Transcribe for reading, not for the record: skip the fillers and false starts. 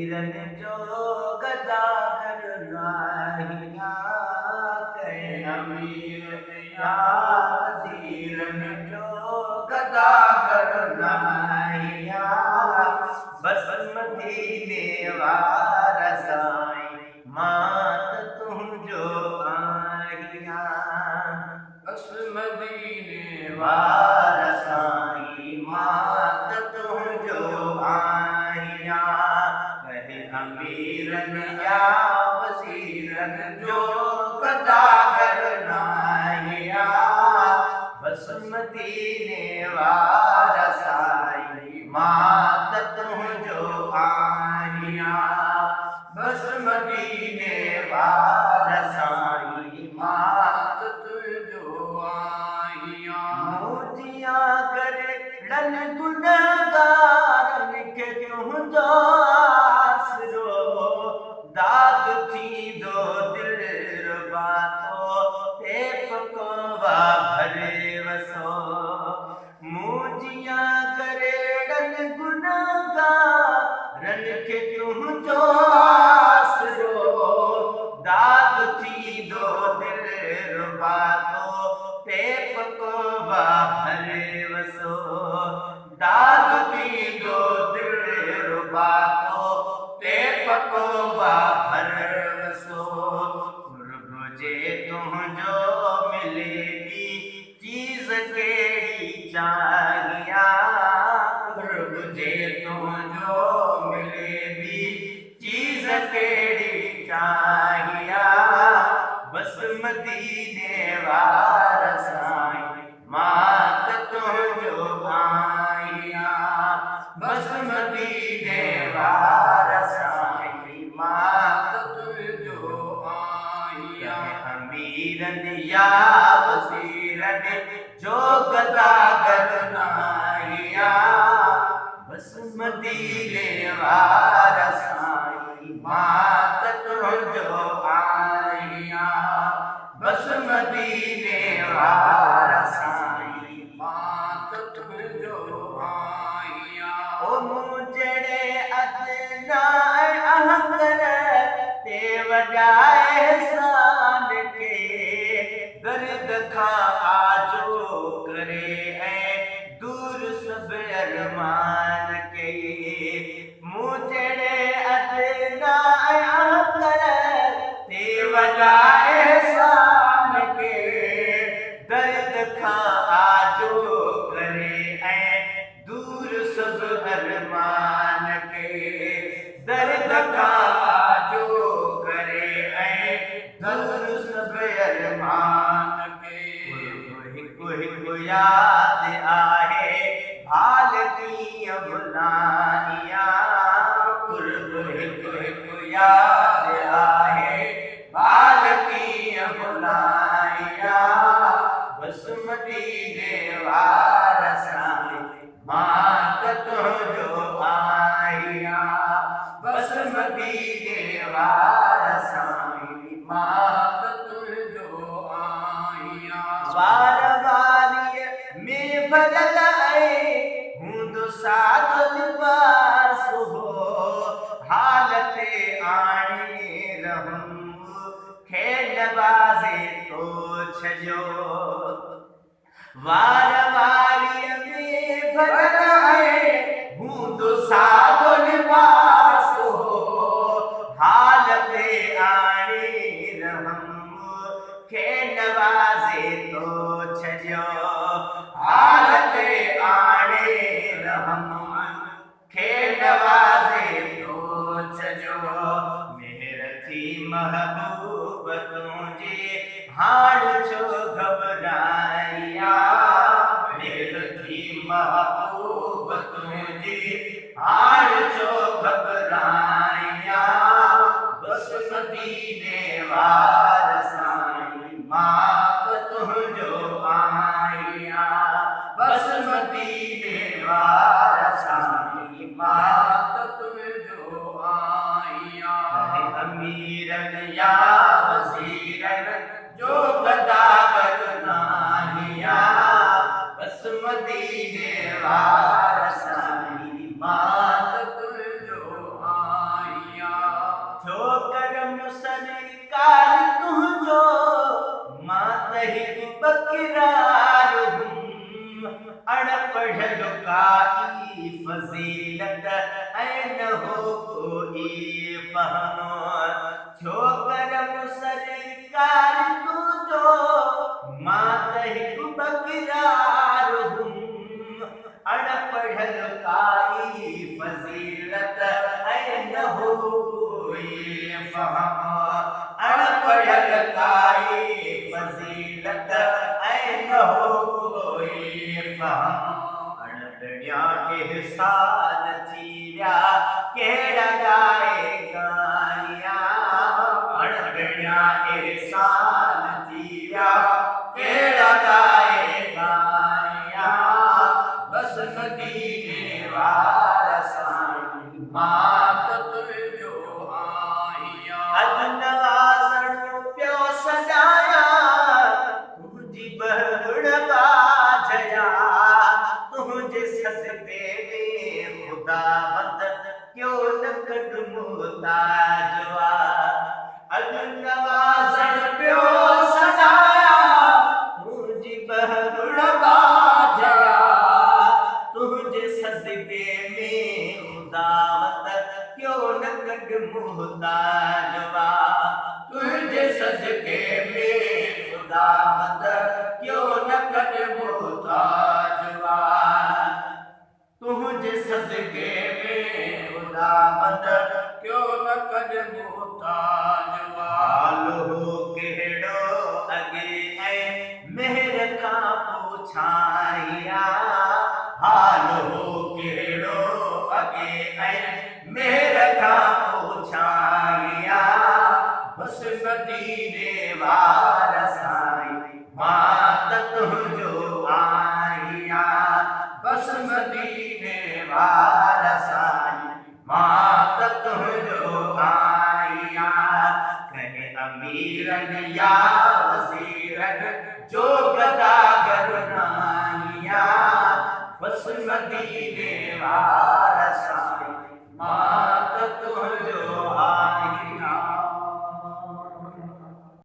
अमीरन जो गदागर राहिया कहे अमीर या वजीरन जो गदागर राहिया बस मदीने वारसाई मात तुम जो आहिया बस मदीने वारसाई मात तुम जो आहिया कहे अमीरन या वजीरन जो गदागर नाहिया बस मदीने वारसाई मात तुम जो आहिया बस मदीने वारसाई मात तुम जो आहिया मोतिया करे रन गुनहगारन के तुम जो आसरो दाग थी दो दिल रुबातो ते पकोवा भरे वसो मोजिया करे रन गुनहगारन के तुम जो आसरो दाग थी दो दिल रुबातो ते पकोवा भरे वसो दाग थी दो दिल रुबातो ते पकोवा भरे वसो गुरबुजे तुम जो मिलेगी चीज केड़ी चाहिया गुरबुजे तुम जो मिलेगी चीज केड़ी चाहिया बस मदीने वारसाई मात तुम जो आहिया बस मदीने वारसाई मात तुम जो आहिया अमीरन या वजीरन जो गदागर नाहिया बस मदीने वारसाई मात तुम जो आहिया बस मदीने वारसाई मात तुम जो आहिया ओ मुझड़े अदना अहंगर ते वडाए सान के दर्द खा आजो करे है दूर सब अरमान के मुझड़े अदना अहंगर ते वडाए सान के दर्द खा आजो करे है दूर सब अरमान के दर्द का जो करे है दूर सब अरमान के कोई याद आए भाल की भुलाइया कोई याद आए भाल की भुलाइया बस मदीने वारसाई मात तुम जो आहिया बस मदीने वारसाई मात तुम जो आहिया वार वारिय में बदल आए हूँ दो साथ लिबास हो हालते आने रहूं खेल बाजे तो छजो वार वारिय में बदल आए हूँ दो साथ लिबास हो हालते आने रहूं खेल बाजे तो छजो हालते आने रहूं खेल बाजे तो छजो मेहर थी महबूब तुझे हाड़ छो घबराइया मेहर थी महबूब तुझे हाड़ छो घबराइया बस मदीने वारसाई मात तुम जो आहिया बस मदीने वारसाई मात तुम जो आहिया अमीरन या वजीरन जो गदागर नाहिया बस मदीने वारसाई मात तुम जो आहिया अनपढ़ लुकाई फजीलत ऐन हो कोई फहम छो करम सरकार तू जो मातहिब बकरार हूँ अनपढ़ लुकाई फजीलत ऐन हो कोई फहम अनपढ़ लुकाई फजीलत ऐन हो कोई फहम अणगण्या एहसान थी व्या केड़ा गाए गाया अणगण्या एहसान थी व्या केड़ा गाए गाया बस मदीने वारसां मात तुझो आया अज नवाज़ण प्यो सजाया तुझी बहुड़ बाझया तुझे सजदे में खुदा मदद क्यों न कद मुहताजवा अज नवाज़ण प्यो सजाया तुझी बहुड़ बाझया तुझे सजदे में खुदा मदद क्यों न कद मुहताजवा तुझे सजदे में खुदा मदद क्यों न कद मुहताजवा तुझे सजदे में खुदा मदद क्यों न कद मुहताजवा हालो केड़ो अगे ऐ मेहर का पूछाया हालो केड़ो अगे ऐ मेहर का पूछाया बस मदीने वारसाई मात तुझो आया बस मदीने वारसाई मात तुझो आया कहे अमीरन या वजीरन जो गदागर नाहिया बस मदीने वारसाई